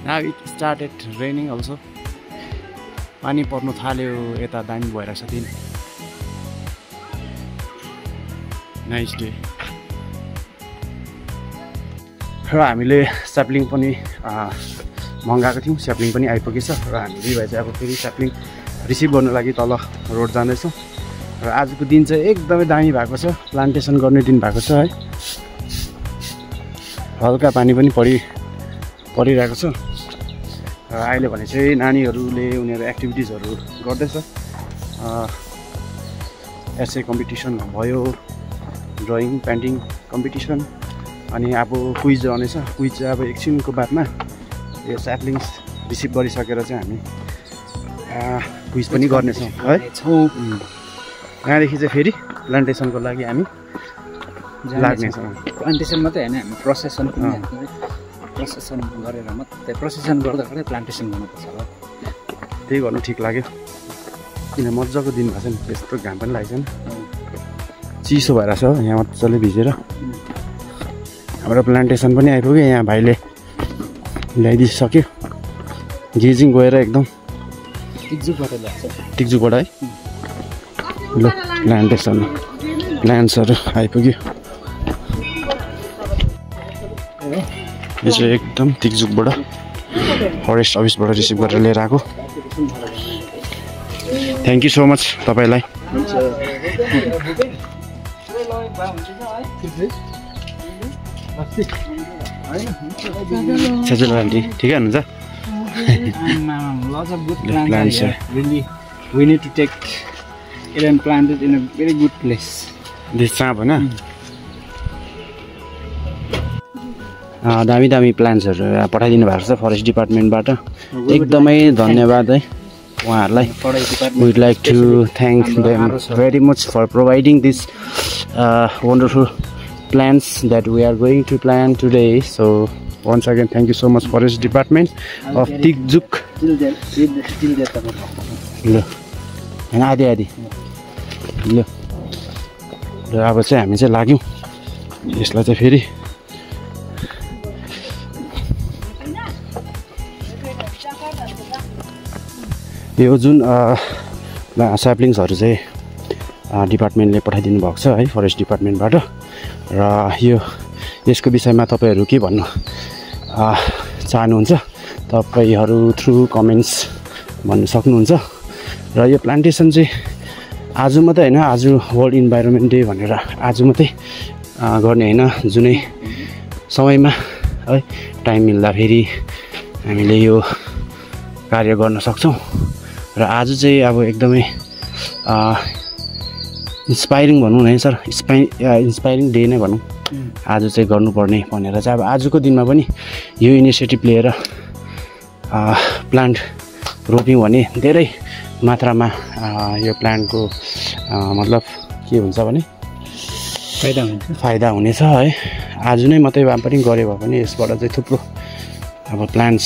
Now it started raining also. पानी पर्नु थाल्यो यता दामी भइरहेछ दिन. Nice day. र हामीले स्याप्लिङ पनि मगाएको थियौँ. स्याप्लिङ पनि आइपुगेछ र हामी दुई भाइ चाहिँ अब फेरि स्याप्लिङ रिसिभ गर्नु लागि तल रोड जाँदैछौँ. र आजको दिन चाहिँ एकदमै दामी भएको छ. प्लान्टेसन गर्ने दिन भएको छ है. हल्का पानी पनि परिरहेको छ. र अहिले भने चाहिँ नानीहरूले उनीहरू एक्टिभिटिजहरू गर्दैछ. एसे कम्पिटिसन भयो, ड्रइङ पेन्टिङ कम्पिटिसन, अनि अब क्विज रहनेछ. क्विज चाहिँ अब एकछिनको बादमा यो स्याप्लिङ्स रिसिभ गरिसकेर चाहिँ हामी क्विज पनि गर्नेछौँ है. यहाँदेखि चाहिँ फेरि प्लान्टेसनको लागि हामी लाग्नेछौँ. प्लान्टेसन मात्रै होइन, हामी प्रोसेसन पनि प्रोसेसन गरेर मात्रै प्रोसेसन गर्दा प्लान्टेसन गर्नुपर्छ होला. त्यही गर्नु ठिक लाग्यो. किन मजाको दिन भएको छ नि, त्यस्तो घाम पनि लागेको छैन, चिसो भइरहेछ हो यहाँ मजाले भिजेर. हाम्रो प्लान्टेसन पनि आइपुग्यो. यहाँ भाइले ल्याइदिइसक्यो. गेजिङ गएर एकदम टिकजुकबाट है. ल प्लान्टेसन प्लान्ट्सहरू आइपुग्यो. यो चाहिँ एकदम टिकजुकबाट फरेस्ट अफिसबाट रिसिभ गरेर लिएर आएको. थ्याङ्क यू सो मच तपाईँलाई. सजिलो आन्टी ठिकै हुनुहुन्छ? Lots of good plants here. Really, we need to take it and plant it in a very good place. This साँप होइन? दामी प्लान्ट्सहरू पठाइदिनु भएको छ फरेस्ट डिपार्टमेन्टबाट. एकदमै धन्यवाद है उहाँहरूलाई. We'd like to thank them very much for providing this wonderful plants that we are going to plant today. So once again, thank you so much Forest Department of Tikjuk. ल आदि ल र अब चाहिँ हामी चाहिँ लाग्यौँ यसलाई चाहिँ फेरि यो जुन स्याप्लिङ्सहरू चाहिँ डिपार्टमेन्टले पठाइदिनु भएको छ है फरेस्ट डिपार्टमेन्टबाट. र यसको विषयमा तपाईँहरू के भन्नु चाहनुहुन्छ तपाईँहरू थ्रु कमेन्ट्स भन्न सक्नुहुन्छ. र यो प्लान्टेसन चाहिँ आज मात्रै होइन, आज वर्ल्ड इन्भाइरोमेन्ट डे भनेर आज मात्रै गर्ने होइन, जुनै समयमा है टाइम मिल्दा फेरि हामीले यो कार्य गर्न सक्छौँ. र आज चाहिँ अब एकदमै इन्सपाइरिङ भनौँ न सर, इन्सपाइरिङ डे नै भनौँ. आज चाहिँ गर्नुपर्ने भनेर चाहिँ अब आजको दिनमा पनि यो इनिसिएटिभ लिएर प्लान्ट रोप्यौँ भने धेरै मात्रामा यो प्लान्टको मतलब के हुन्छ भने फाइदा हुनेछ है. आज नै मात्रै भए पनि गऱ्यो भए पनि यसबाट चाहिँ थुप्रो अब प्लान्ट्स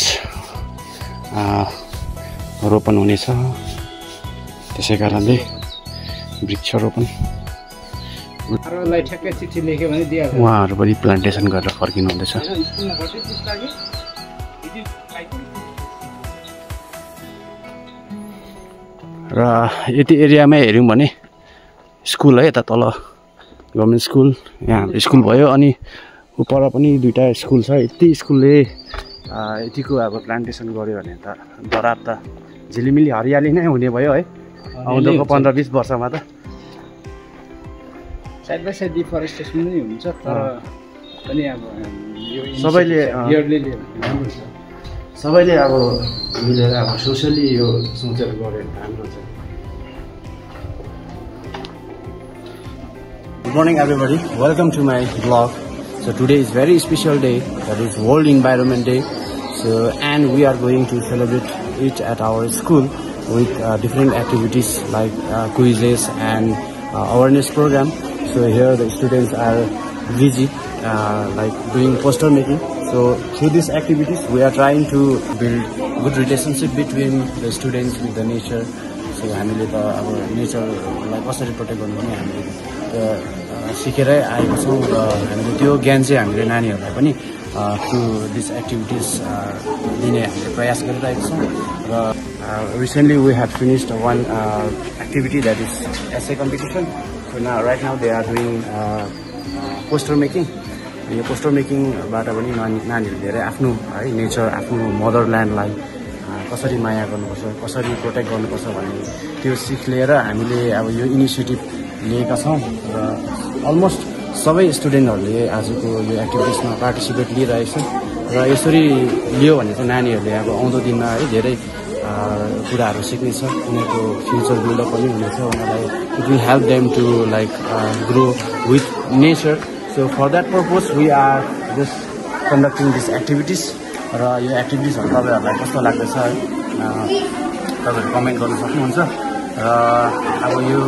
रोपन हुनेछ. त्यसै कारणले वृक्षरोपन उहाँहरू पनि प्लान्टेसन गरेर फर्किनु हुँदैछ. र यति एरियामै हेऱ्यौँ भने स्कुल है, यता तल गभर्मेन्ट स्कुल, यहाँ हाम्रो स्कुल भयो, अनि उपर पनि दुईवटा स्कुल छ. यति स्कुलले यतिको अब प्लान्टेसन गऱ्यो भने त दरार त झिलिमिली हरियाली नै हुने भयो है आउँदोको 15-20 वर्षमा त. साइड बाई साइड डिफरेस्टेसन नै हुन्छ, तर पनि अब यो सबैले अब मिलेर अब सोसियली यो सोचेर गऱ्यो भने राम्रो छ. Good morning everybody, welcome to my vlog. So today is very special day, that is World Environment Day. So and we are going to celebrate it at our school with different activities like quizzes and awareness program. So here the students are busy like doing poster making. So through these activities we are trying to build good relationship between the students with the nature. So हामीले त अब नेचरलाई कसरी protect गर्नु पनि हामीले सिकेरै आएको छौँ र हामीले त्यो ज्ञान चाहिँ हामीले नानीहरूलाई पनि through these activities दिने हामीले प्रयास गरिरहेका छौँ र recently we had finished one activity that is essay competition. So now right now they are doing poster making. यो पोस्टर मेकिङबाट पनि नानीहरूले धेरै आफ्नो है नेचर आफ्नो मदरल्यान्डलाई कसरी माया गर्नुपर्छ कसरी प्रोटेक्ट गर्नुपर्छ भन्ने त्यो सिख लिएर हामीले अब यो इनिसिएटिभ लिएका छौँ र अलमोस्ट सबै स्टुडेन्टहरूले आजको यो एक्टिभिटिजमा पार्टिसिपेट लिइरहेको छ र यसरी लियो भने चाहिँ नानीहरूले अब आउँदो दिनमा है धेरै कुराहरू सिक्नेछ उनीहरूको फ्युचर बिल्डअप पनि हुनेछ उनीहरूलाई it will help them to like grow with nature. So for that purpose we are just conducting these activities र यो एक्टिभिटिजहरू तपाईँहरूलाई कस्तो लाग्दैछ है तपाईँहरू कमेन्ट गर्न सक्नुहुन्छ र अब यो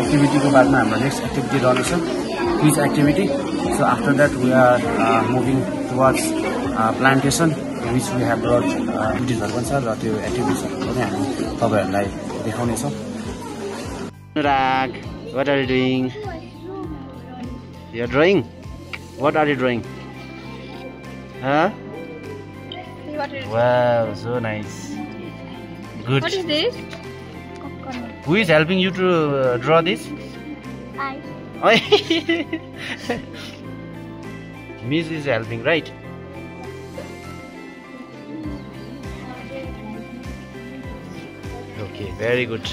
एक्टिभिटीको बादमा हाम्रो नेक्स्ट एक्टिभिटी रहनेछ quiz activity. So after that we are moving towards plantation which we have brought activities पनि छ र त्यो एक्टिभिटिजहरू पनि हामी तपाईँहरूलाई देखाउनेछौँ. Anurag, what are you doing? You're drawing? What are you drawing? Huh? Wow, so nice. Good. What is this? Who is helping you to draw this? I. Miss is helping, right? Okay, very good.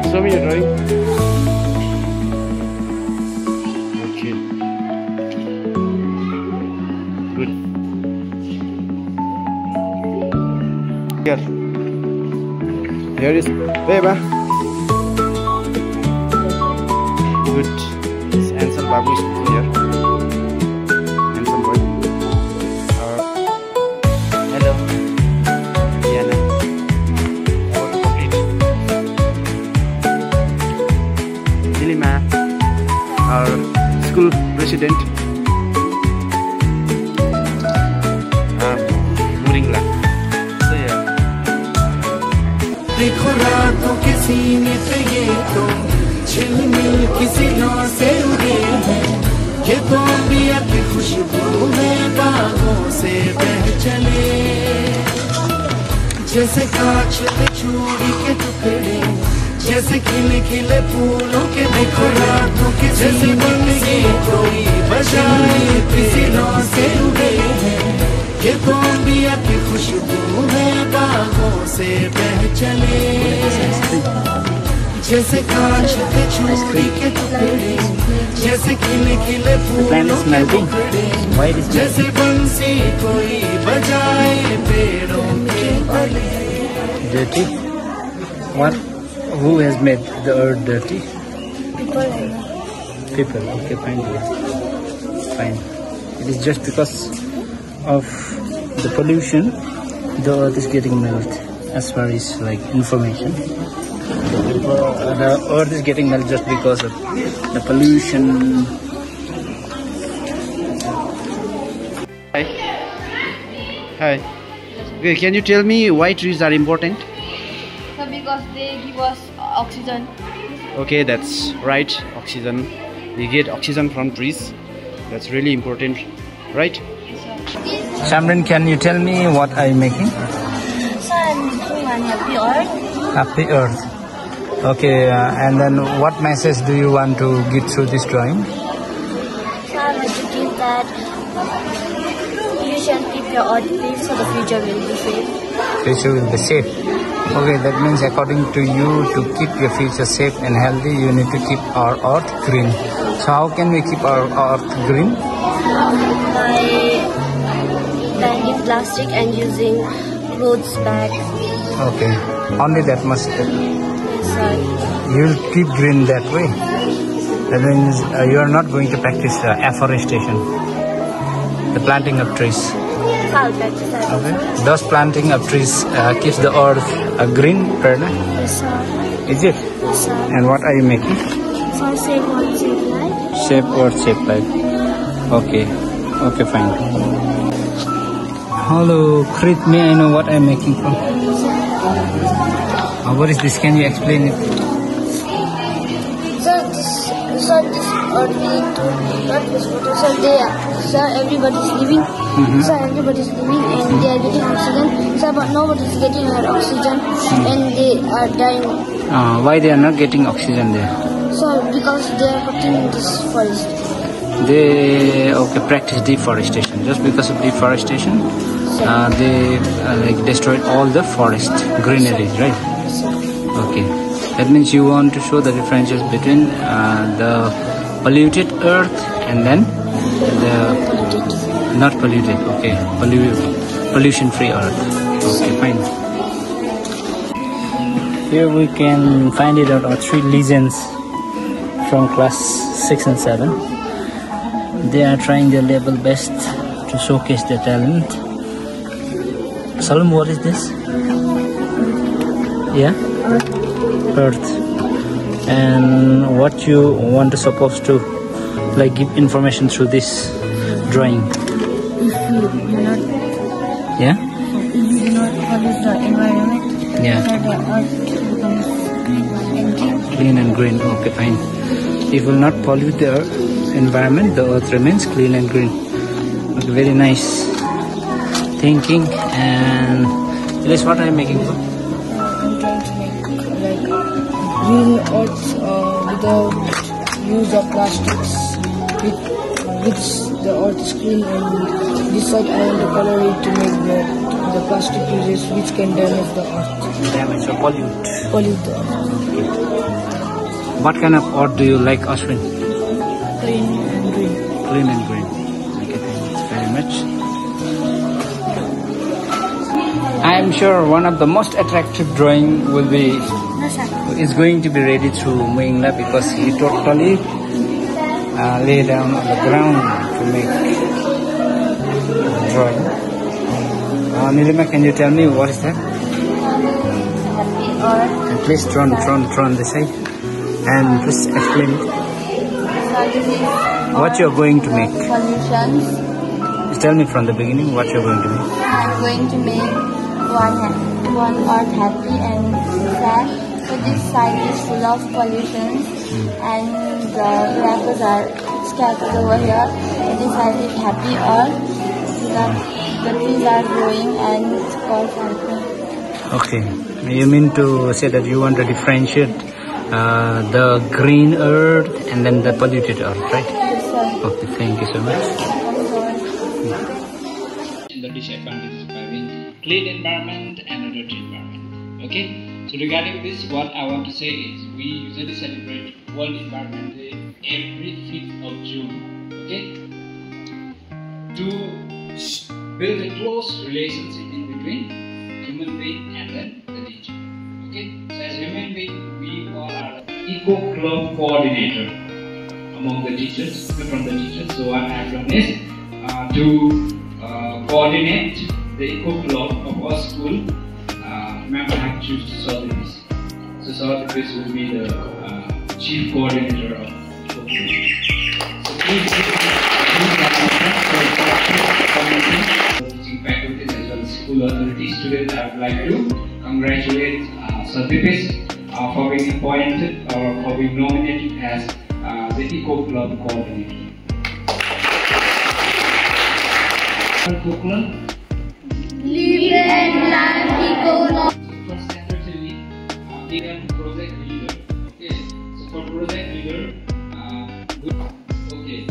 Show me your drawing. Okay. Good. Here. Here is Beba. Good. This Ansel Babu is here. Handsome boy. Hello. Diana. Our school president Muringla. So yeah. देखो रातों के सीने pay ये तो झिलमिल किसी नौ से उड़े हैं ये तो अंबिया की खुशबू में बागों से बह चले जैसे कांच पे चूड़ी के टुकड़े जैसे खिले खिले फूलों के देखो रातों के जैसे बन ये कोई बजाए किसी नौ से उड़े हैं ये तो अंबिया की खुशबू है बागों से बह चले जैसे कांच पे चूड़ी के टुकड़े जैसे खिले खिले फूलों के टुकड़े जैसे बंसी कोई बजाए पेड़ों के तले. Dirty? What? Who has made the earth dirty? People. Okay, fine. Fine. It is just because of the pollution, the earth is getting melted. As far as like information, the earth is getting melted just because of the pollution. Hi. Hi. Okay, can you tell me why trees are important? So because they give us oxygen. Okay, that's right. Oxygen. We get oxygen from trees. That's really important, right? Shamrin, can you tell me what are you making? So I'm making one happy earth. Happy Earth. Okay, and then what message do you want to give through this drawing? So I want to give that you shall keep your earth clean so the future will be safe. Future will be safe. Okay, that means according to you, to keep your future safe and healthy, you need to keep our earth green. So how can we keep our earth green? By banning plastic and using clothes bags. Okay, only that much. Yes, sir. You'll keep green that way. That means you are not going to practice afforestation, the planting of trees. I'll practice that. Okay. Does planting of trees keeps the earth green, Perna? Yes, sir. Is it? Yes, sir. And what are you making? So save one, save life. Shape earth, shape life. Okay. Okay, fine. Hello, Krit, may I know what I'm making from? What is this? Can you explain it? So this earth we need to not waste water. So everybody's living. So everybody's living and they are getting oxygen. So but nobody's getting oxygen and they are dying. Why they are not getting oxygen there? So because they are cutting this forest. They practice deforestation. Just because of deforestation, they like destroyed all the forest greenery, right? Okay, that means you want to show the differences between the polluted earth and then the not polluted. Okay, pollution-free earth. Okay, fine. Here we can find it out our three legends from class 6 and 7. They are trying their level best to showcase their talent. Salam, what is this? Yeah? Earth. And what you want to supposed to like give information through this drawing? If you do not, Yeah? if you do not pollute the environment, Yeah. so the earth becomes Clean and green. Okay, fine. It will not pollute the environment, the earth remains clean and green. Okay, very nice thinking. And this what I'm making for? I'm trying to make like green earth without use of plastics, with which the earth is clean, and this side I want to color it to make the plastic uses which can damage the earth. Damage or pollute. Pollute the earth. What kind of earth do you like, Ashwin? Clean and green. Clean and green. Okay, thanks very much. I am sure one of the most attractive drawing will be is going to be ready through Muingla, because he totally lay down on the ground to make drawing. Nilima, can you tell me what is that? happy earth. And please turn this side and please explain it. So this is What you're going to make? solutions. Just tell me from the beginning what you're going to make. I'm going to make one earth happy and sad. So this side is full of pollutions and the crackers are scattered over here. So this side is happy earth. The trees are growing and it's called happy. Okay. You mean to say that you want to differentiate the green earth and then the polluted earth, right? Yes, sir. Okay, thank you so much. The disadvantages of having clean environment and a dirty environment. Okay, so regarding this, what I want to say is we usually celebrate World Environment Day every 5th of June. Okay, to build a close relationship in between human being and then the nature. Okay, so as human being, we all are Eco Club coordinator among the teachers, from the teachers. So what I have done is to coordinate the Eco Club of our school. Member have choose Sotheby's. So Sotheby's will be the chief coordinator of Eco Club. So please teaching faculties as well as school school authorities. Today I would like to congratulate Sir Dipesh for being appointed or for being nominated as the Eco Club coordinator. Eco Club? Live and learn Eco. First secretary, given project leader. Okay, so for project leader, okay.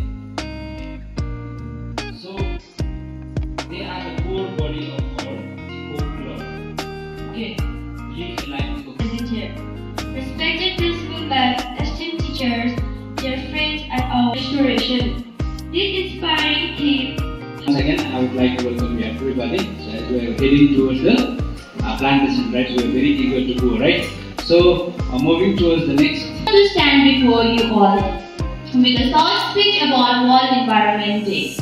So they are the core body of our Eco Club. Okay, live and learn Eco Club. Respected principal and esteemed teachers, dear friends at our restoration. This inspiring theme. Once again, I would like to welcome you everybody. So as we are heading towards the plantation, right? We are very eager to go, right? So moving towards the next. To stand before you all with a short speech about World Environment Day.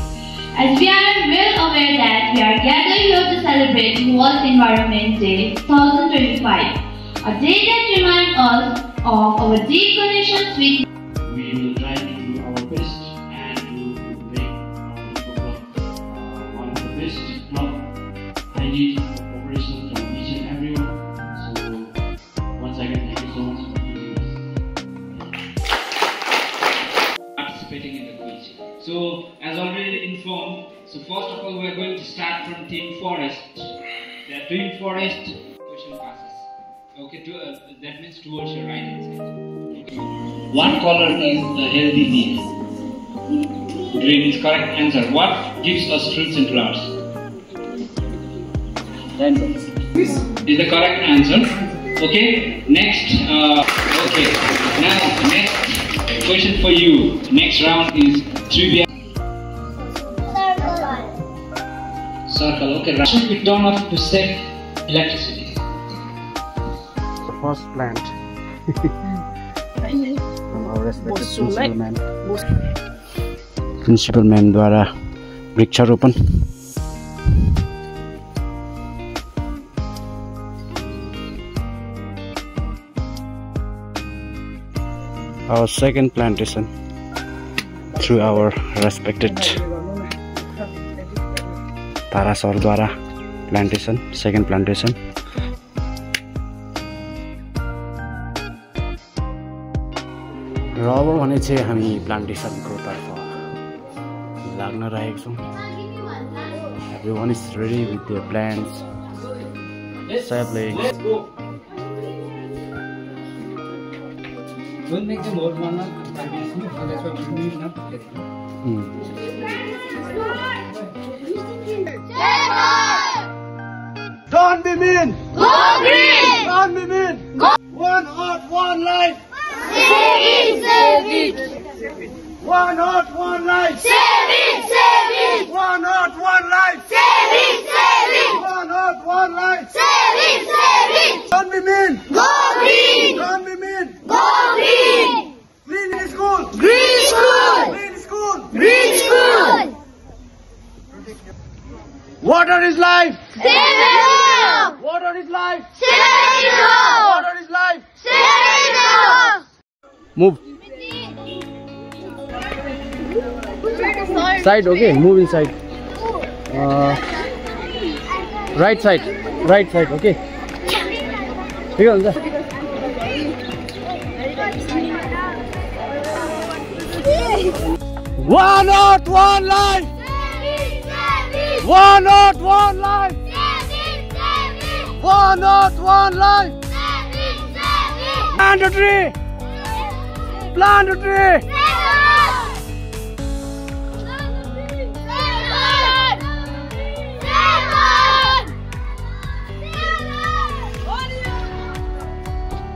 As we are well aware that we are gathered here to celebrate World Environment Day 2025, a day that reminds us of our deep connections with. We will try to do our best and to make our Eco Club one of the best club. I need cooperation from each and everyone. So once again, thank you so much for giving us participating in the quiz. So as already informed, so first of all we are going to start from Team Forest. The Team Forest question passes. Okay, that means towards your right hand side. What color is a healthy leaf? Green is correct answer. What gives us fruits and flowers? Is the correct answer. Okay, next. Okay, now next question for you. Next round is trivia. Circle. Okay, Russia should be turned off to save electricity. First plant from our respected principal ma'am द्वारा वृक्षारोपण. Our second plantation through our respected Tara sir द्वारा plantation, second plantation. र अब भने चाहिँ हामी प्लान्टेसनको तर्फ लाग्न रहेको छौँ. Everyone is ready with their plants. Saplings. Don't make them old one. That's what you need now. Don't be mean. Go green. Don't be mean. Go. One heart, one life. Save it. One heart, one life. Save it. One heart, one life. Save it. One heart, one life. Save it. Don't be mean. Go green. Don't be mean. Go green. Clean school. Green school. Clean school. Green school. Water is life. Save it. Water is life. Save it. Water is life. Save it. Move. Side, okay. Move inside. Right side. Right side, okay. Here on the. One heart, one life. One heart, one life. One heart, one life. Plant a tree. Plant a tree.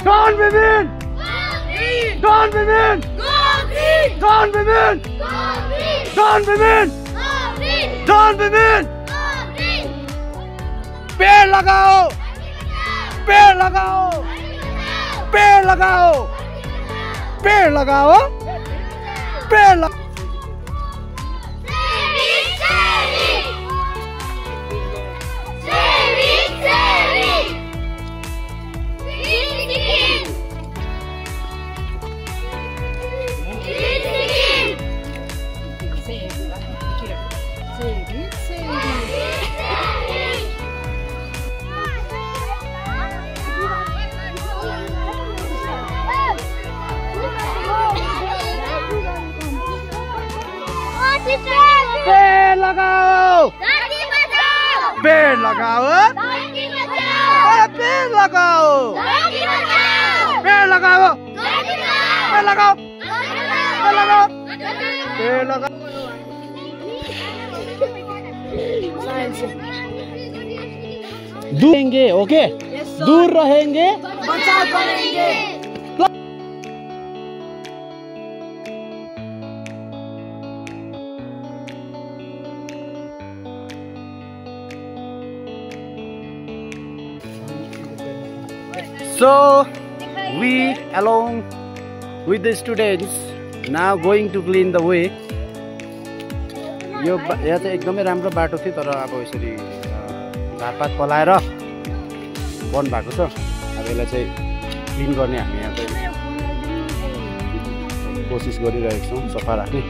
Don't be mean. Don't be mean. Don't be mean. Don't be mean. Don't be mean. पेड़ लगाओ. पेड़ लगाओ. पेड़ लगाओ. पेड़ लगाओ. पेड़ लगाओ. पेड़ लगाओ पेड़ लगाओ पेड़ लगाओ पेड़ लगाओ पेड़ लगाओ पेड़ लगाओ पेड़ लगाओ दूर रहेंगे ओके दूर रहेंगे बचाव करेंगे So we along with the students now going to clean the way. यो यहाँ चाहिँ एकदमै राम्रो बाटो थियो तर अब यसरी झारपात पलाएर बन्द भएको छ। अब यसलाई चाहिँ क्लिन गर्ने हामी यहाँ चाहिँ कोसिस गरिरहेको छौँ सफा राख्ने।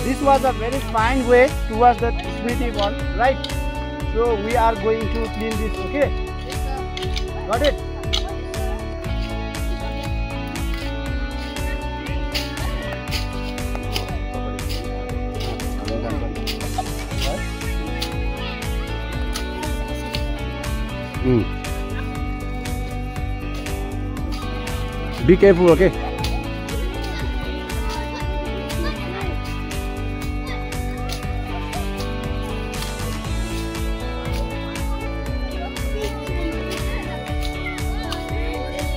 This was a very fine way towards the Smriti wall, right? So we are going to clean this, okay? Got it? Be careful, okay?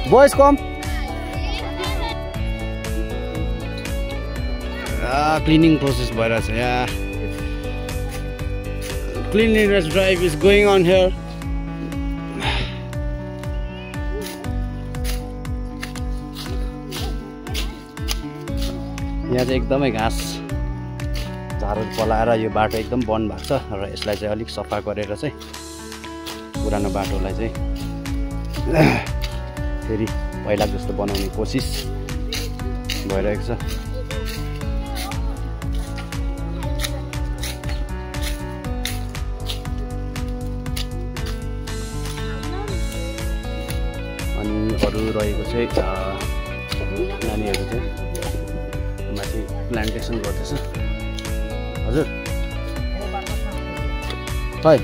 Boys, come. Cleaning process bhaira cha yeah. Cleanliness drive is going on here. यहाँ चाहिँ एकदमै घाँस झारहरू पलाएर यो बाटो एकदम बन्द भएको छ र यसलाई चाहिँ अलिक सफा गरेर चाहिँ पुरानो बाटोलाई चाहिँ फेरि पहिला जस्तो बनाउने कोसिस भइरहेको छ। अनि अरू रहेको चाहिँ नानीहरू चाहिँ माथि प्लान्टेसन गर्दैछ। हजुर खै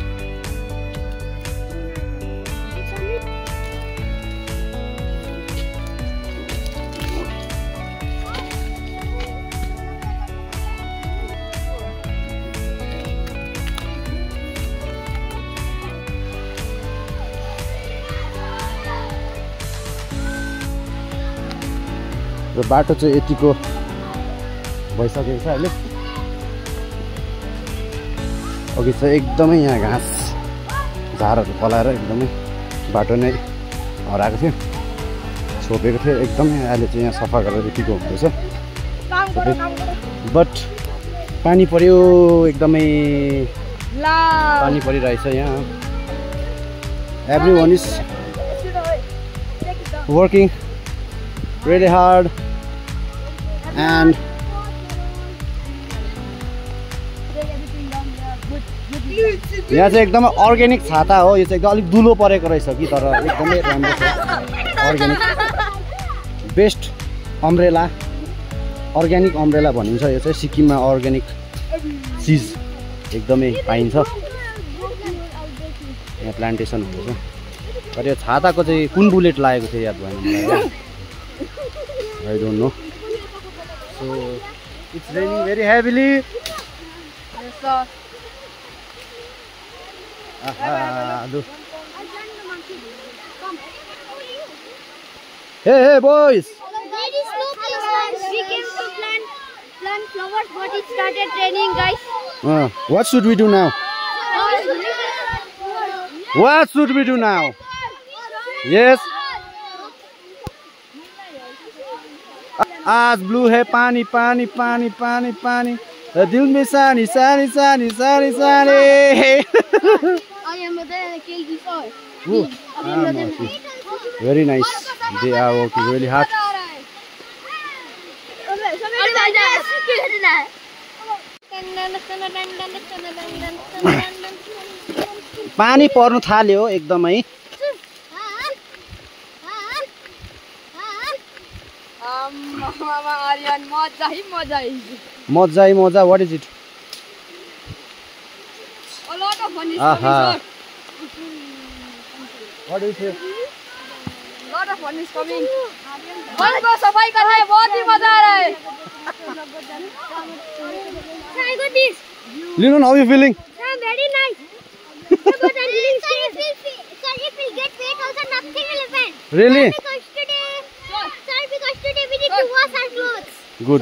र बाटो चाहिँ यतिको भइसकेको छ अहिले। अघि चाहिँ एकदमै यहाँ घाँस झारहरू पलाएर एकदमै बाटो नै हराएको थियो, छोपेको थियो एकदमै। अहिले चाहिँ यहाँ सफा गरेर यतिको हुँदैछ। बट पानी पर्यो, एकदमै पानी परिरहेछ यहाँ। Everyone is working really hard and यहाँ चाहिँ एकदमै अर्ग्यानिक छाता हो। यो चाहिँ एकदम अलिक दुलो परेको रहेछ कि तर एकदमै राम्रो छ। Organic best umbrella, organic umbrella भनिन्छ। यो चाहिँ सिक्किममा अर्ग्यानिक चिज एकदमै पाइन्छ। यहाँ प्लान्टेसन हुँदैछ। तर यो छाताको चाहिँ कुन बुलेट लागेको थियो याद भएन मलाई। I don't know. So it's raining very heavily. Yes, sir. Hey boys. We came to plant flowers, but it started raining, guys. What should we do now? What should we do now? Yes. आज blue है पानी पानी पानी पानी पानी, दिल में सानी सानी सानी सानी सानी। Very nice. They are working really hard. पानी पर्नु थाल्यो एकदमै। Mama Aryan, Moza, what is it? A lot of fun is Aha. coming, What do you say? sir. Lot of fun is coming. बस बस सफाई कर रहे हैं, बहुत ही मजा आ रहा है. Sir, I got this. Linun, how are you feeling? Sir, very nice. Sir, but I'm feeling safe. Sir, if we get paid also nothing will happen. Really? Because today we need to wash our clothes. Good.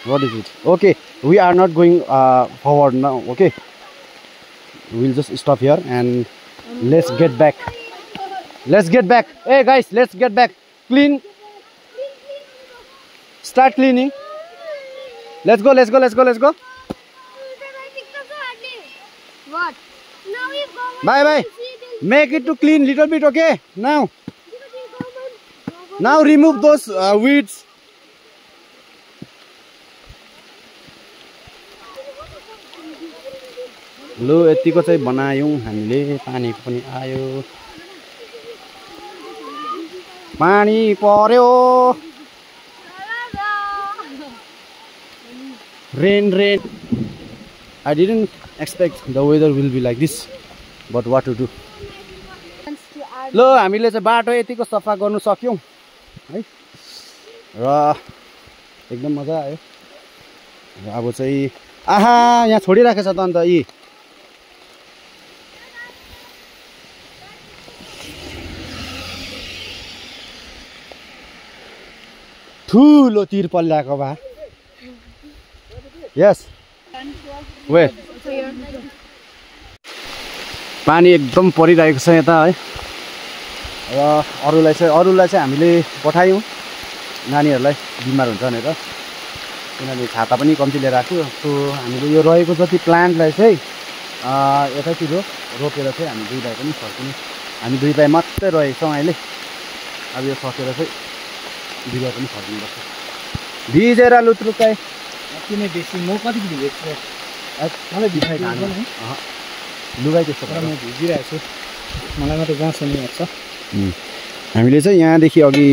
What is it? Okay, we are not going forward now. Okay, we'll just stop here and let's get back. Let's get back. Hey guys, let's get back. Clean. Start cleaning. Let's go. Let's go. Let's go. Let's go. What? Now we go. Bye bye. Make it to clean little bit. Okay. Now remove those weeds. लो यतिको चाहिँ बनायौं हामीले पानीको पनि आयो पानी पर्यो rain I didn't expect the weather will be like this but what to do लो हामीले चाहिँ बाटो यतिको सफा गर्नु सक्यौं है र एकदम मजा आयो र अब चाहिँ आहा यहाँ छोडिराखेछ त अन्त यी ठुलो तिरपल ल्याएको भा यस वे पानी एकदम परिरहेको छ यता है र अरूलाई चाहिँ हामीले पठायौं नानीहरुलाई बिमार हुन्छ भनेर किनभने छाता पनि कम्ती लिएर आएको सो हामीले यो रहेको जति प्लान्टलाई चाहिँ यतातिर रोपेर चाहिँ हामी दुई भाइ पनि फर्किने हामी दुई भाइ मात्रै रहेछौँ अहिले अब यो सकेर चाहिँ बिगा पनि फर्किनुपर्छ भिजेर लुत्रुकाई किन बेसी म कति भिजेको छु मलाई भिजाइ खानु लुगाइ त्यस्तो म भिजिरहेको छु मलाई मात्रै गाँसो नि लाग्छ हामीले चाहिँ यहाँदेखि अघि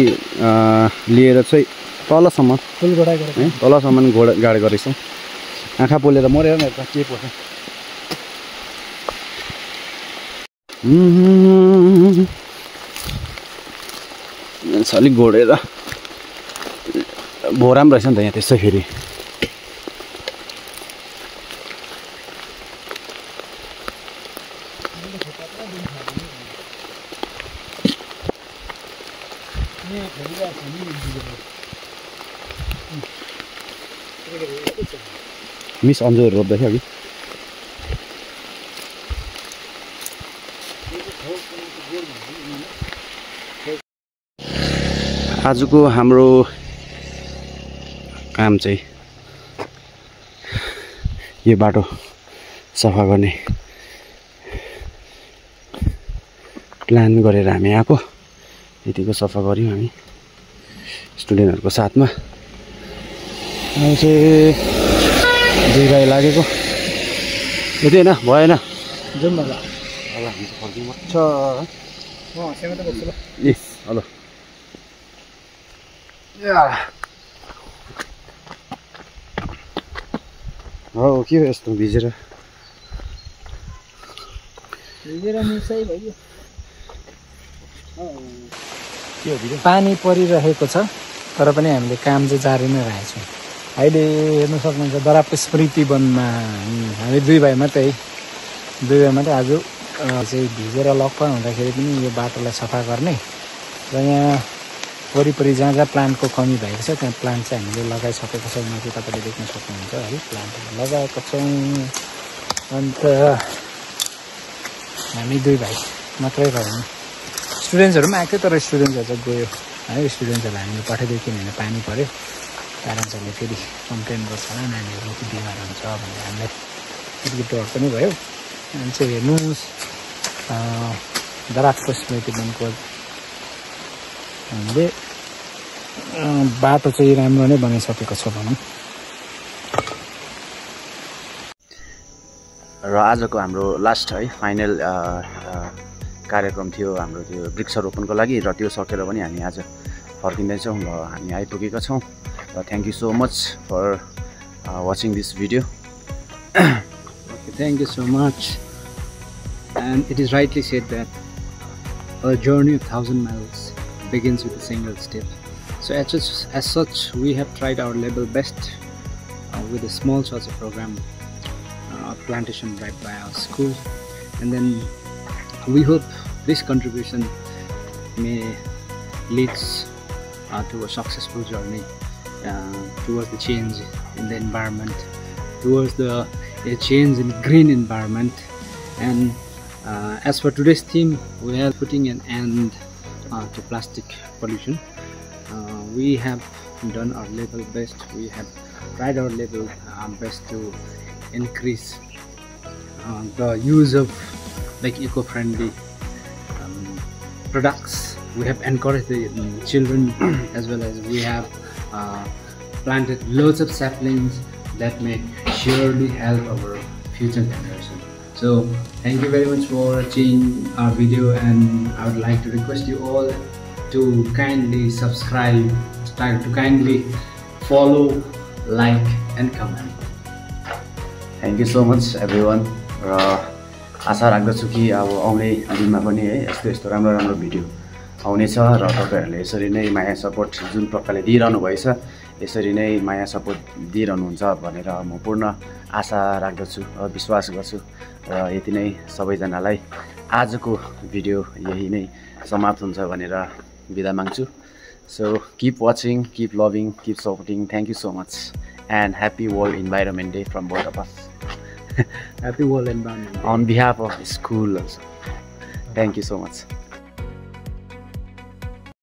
लिएर चाहिँ तलसम्म फुल गोडाइ गरेको है तलसम्म गाड गरेछौँ आँखा पोलेर मरेर न के पर्छ अलिक घोडेर भोराम रहेछ नि त यहाँ त्यसै फेरि मिस अन्जुहरू रोप्दैछ अघि आजको हाम्रो काम चाहिँ यो बाटो सफा गर्ने प्लान गरेर हामी आएको यतिको सफा गर्यौं हामी स्टुडेन्टहरुको साथमा अब चाहिँ दुई भाइ लागेको यति हैन भएन जाउँ न ल अब हामी फर्किनु पर्छ म हँसेमा त बस्छु ल ए हेलो हो के हो यस्तो भिजेर मुसै भयो के हो भिडियो पानी परिरहेको छ तर पनि हामीले काम चाहिँ जारी नै राखेछौँ अहिले हेर्न सक्नुहुन्छ दरापको स्मृति वनमा हामी दुई भाइ मात्रै आज चाहिँ भिजेर लकडाउन हुँदाखेरि पनि यो बाटोलाई सफा गर्ने र यहाँ वरिपरि जहाँ जहाँ प्लान्टको कमी भएको छ त्यहाँ प्लान्ट चाहिँ हामीले लगाइसकेको छौँ माथि तपाईँले देख्न सक्नुहुन्छ है प्लान्टहरू लगाएको छौँ अन्त हामी दुई भाइ मात्रै रह्यौँ स्टुडेन्ट्सहरू पनि आएको थियो तर स्टुडेन्ट्सहरू चाहिँ गयो है स्टुडेन्ट्सहरूलाई हामीले पठाइदियो किनभने पानी पऱ्यो प्यारेन्ट्सहरूले फेरि कम्प्लेन गर्छ होला नानीहरू बिमार हुन्छ भनेर हामीलाई अलिकति डर पनि भयो अनि चाहिँ हेर्नुहोस् दराजको स्मृति वनको हामीले बाटो चाहिँ राम्रो नै बनाइसकेको छ भनौँ र आजको हाम्रो लास्ट है फाइनल कार्यक्रम थियो हाम्रो त्यो वृक्षारोपणको लागि र त्यो सकेर पनि हामी आज फर्किँदैछौँ र हामी आइपुगेका छौँ र thank you so much for watching this video. Okay, thank you so much. And it is rightly said that a journey of 1,000 miles begins with a single step. So as such, we have tried our level best with a small such a program, a plantation led by our school, and then we hope this contribution may leads to a successful journey towards the change in the environment, towards a change in green environment. And as for today's theme, we are putting an end to plastic pollution. We have done our level best. We have tried our level best to increase the use of like eco-friendly products. We have encouraged the children as well as we have planted loads of saplings that may surely help our future generation. So thank you very much for watching our video, and I would like to request you all to kindly subscribe, to kindly follow, like and comment. Thank you so much everyone. र आशा राख्दछु कि अब आउने दिनमा पनि है यस्तो राम्रो भिडियो आउनेछ र तपाईहरुले यसरी नै माया सपोर्ट जुन प्रकारले दिइरहनु भएछ यसरी नै माया सपोर्ट दिइरहनुहुन्छ भनेर म पूर्ण आशा राख्दछु, विश्वास गर्छु र यति नै सबैजनालाई आजको भिडियो यही नै समाप्त हुन्छ भनेर बिदा माग्छु. So keep watching, keep loving, keep supporting. Thank you so much and happy World Environment Day from both of us. Happy World Environment Day. On behalf of the school also. Thank you so much.